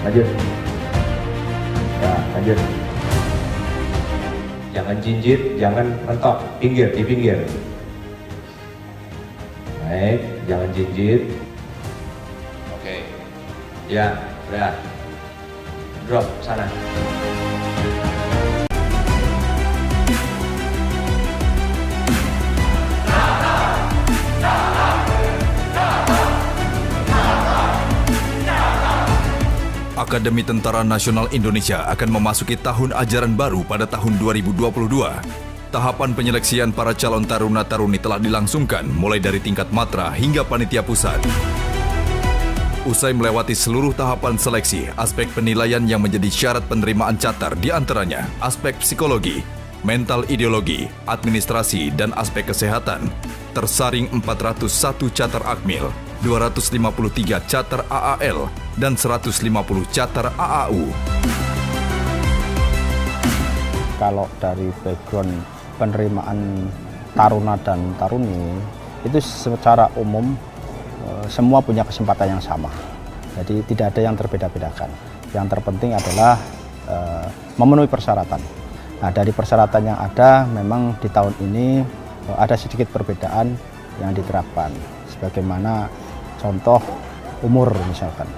Lanjut. Ya, lanjut. Jangan jinjit, jangan mentok, pinggir, di pinggir. Baik, jangan jinjit. Oke. Ya, udah. Drop sana. Akademi Tentara Nasional Indonesia akan memasuki tahun ajaran baru pada tahun 2022. Tahapan penyeleksian para calon taruna-taruni telah dilangsungkan mulai dari tingkat matra hingga panitia pusat. Usai melewati seluruh tahapan seleksi, aspek penilaian yang menjadi syarat penerimaan catar diantaranya aspek psikologi, mental ideologi, administrasi, dan aspek kesehatan. Tersaring 401 catar akmil, 253 catar AAL, dan 150 catar AAU. Kalau dari background penerimaan taruna dan taruni, itu secara umum semua punya kesempatan yang sama. Jadi tidak ada yang terbeda-bedakan. Yang terpenting adalah memenuhi persyaratan. Nah, dari persyaratan yang ada, memang di tahun ini ada sedikit perbedaan yang diterapkan. Sebagaimana contoh umur misalkan.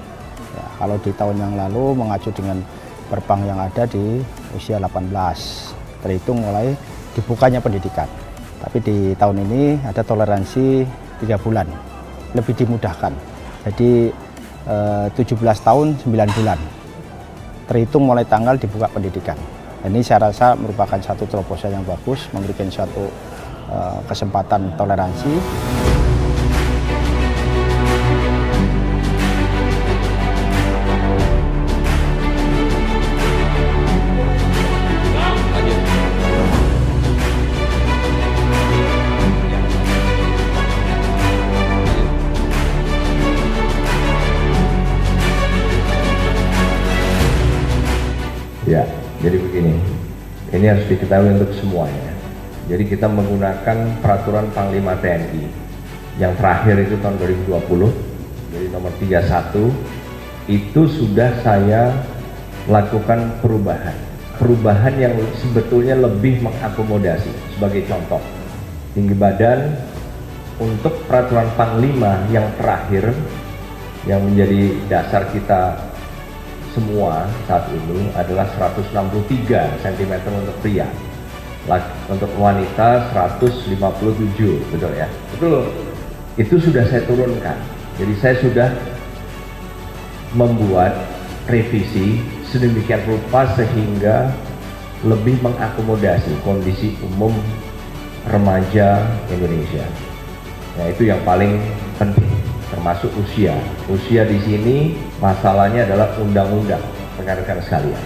Ya, kalau di tahun yang lalu mengacu dengan perpang yang ada di usia 18, terhitung mulai dibukanya pendidikan. Tapi di tahun ini ada toleransi 3 bulan, lebih dimudahkan. Jadi 17 tahun 9 bulan, terhitung mulai tanggal dibuka pendidikan. Ini saya rasa merupakan satu terobosan yang bagus, memberikan suatu kesempatan toleransi. Ya, jadi begini, ini harus diketahui untuk semuanya. Jadi kita menggunakan peraturan Panglima TNI yang terakhir itu tahun 2020, jadi nomor 31, itu sudah saya lakukan perubahan yang sebetulnya lebih mengakomodasi. Sebagai contoh, tinggi badan untuk peraturan Panglima yang terakhir yang menjadi dasar kita semua saat ini adalah 163 cm untuk pria, untuk wanita 157, betul ya? Betul. Itu sudah saya turunkan. Jadi saya sudah membuat revisi sedemikian rupa sehingga lebih mengakomodasi kondisi umum remaja Indonesia. Nah, itu yang paling penting, termasuk usia. Usia di sini masalahnya adalah undang-undang, rekan-rekan sekalian.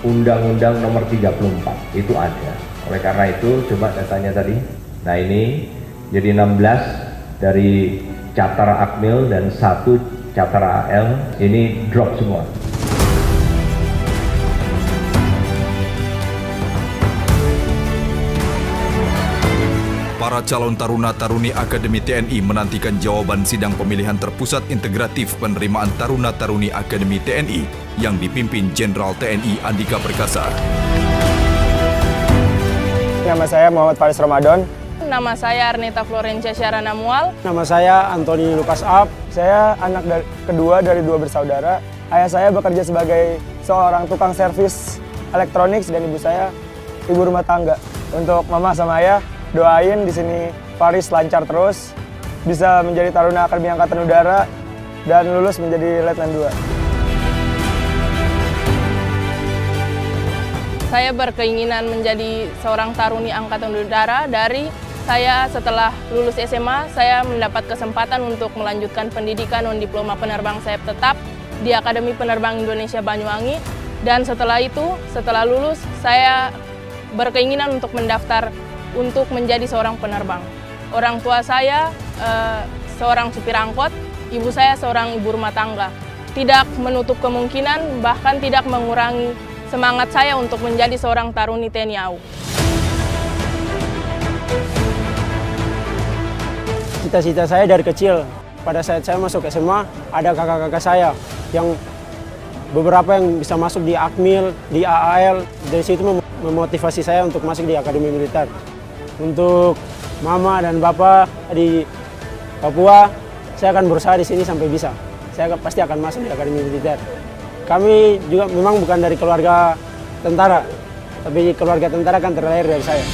Undang-undang nomor 34 itu ada. Oleh karena itu, coba datanya tadi. Nah, ini jadi 16 dari catar akmil dan 1 catar AL ini drop semua. Para calon taruna-taruni Akademi TNI menantikan jawaban sidang pemilihan terpusat integratif penerimaan taruna-taruni Akademi TNI yang dipimpin Jenderal TNI Andika Perkasa. Nama saya Muhammad Faris Ramadan. Nama saya Arneta Florencia Syarana Mual. Nama saya Antoni Lukas Ab. Saya anak kedua dari 2 bersaudara. Ayah saya bekerja sebagai seorang tukang servis elektronik dan ibu saya ibu rumah tangga. Untuk mama sama ayah, doain di sini Faris lancar terus, bisa menjadi taruna Akademi Angkatan Udara dan lulus menjadi Letnan 2. Saya berkeinginan menjadi seorang taruni Angkatan Udara dari saya setelah lulus SMA, saya mendapat kesempatan untuk melanjutkan pendidikan non-diploma penerbang sayap tetap di Akademi Penerbang Indonesia Banyuwangi. Dan setelah itu, setelah lulus, saya berkeinginan untuk mendaftar untuk menjadi seorang penerbang. Orang tua saya seorang supir angkot, ibu saya seorang ibu rumah tangga. Tidak menutup kemungkinan, bahkan tidak mengurangi semangat saya untuk menjadi seorang taruni TNI AU. Cita-cita saya dari kecil, pada saat saya masuk SMA, ada kakak-kakak saya yang beberapa yang bisa masuk di Akmil, di AAL. Dari situ memotivasi saya untuk masuk di Akademi Militer. Untuk mama dan bapak di Papua, saya akan berusaha di sini sampai bisa. Saya pasti akan masuk di Akademi Militer. Kami juga memang bukan dari keluarga tentara, tapi keluarga tentara kan terlahir dari saya.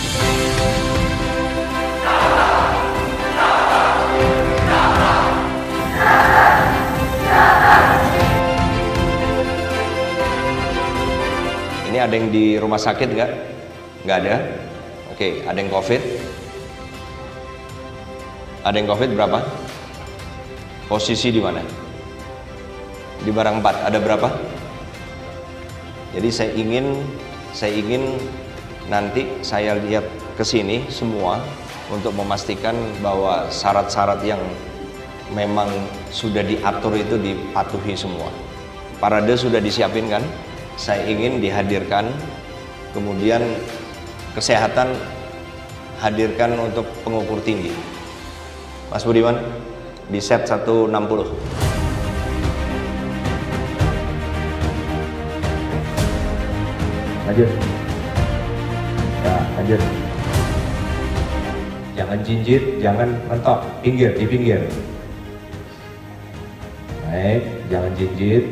Ini ada yang di rumah sakit nggak? Nggak ada? Oke, ada yang COVID? Ada yang COVID berapa? Posisi di mana? Di barang 4, ada berapa? Jadi saya ingin nanti saya lihat ke sini semua untuk memastikan bahwa syarat-syarat yang memang sudah diatur itu dipatuhi semua. Parade sudah disiapin kan? Saya ingin dihadirkan, kemudian kesehatan hadirkan untuk pengukur tinggi. Mas Budiman, di set 160. Lanjut. Ya, lanjut. Jangan jinjit, jangan mentok, di pinggir. Baik, jangan jinjit.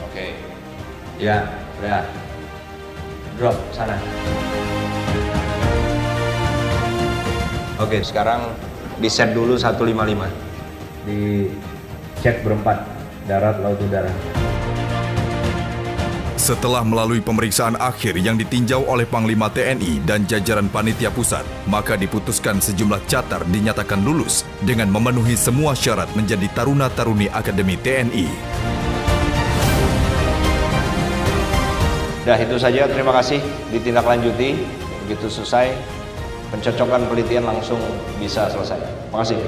Oke. Ya, udah. Drop sana. Oke, sekarang di set dulu 155. Di cek berempat, darat, laut, udara. Setelah melalui pemeriksaan akhir yang ditinjau oleh Panglima TNI dan jajaran Panitia Pusat, maka diputuskan sejumlah catar dinyatakan lulus dengan memenuhi semua syarat menjadi taruna-taruni Akademi TNI. Dah itu saja, terima kasih. Ditindaklanjuti, begitu selesai, pencocokan penelitian langsung bisa selesai. Terima kasih.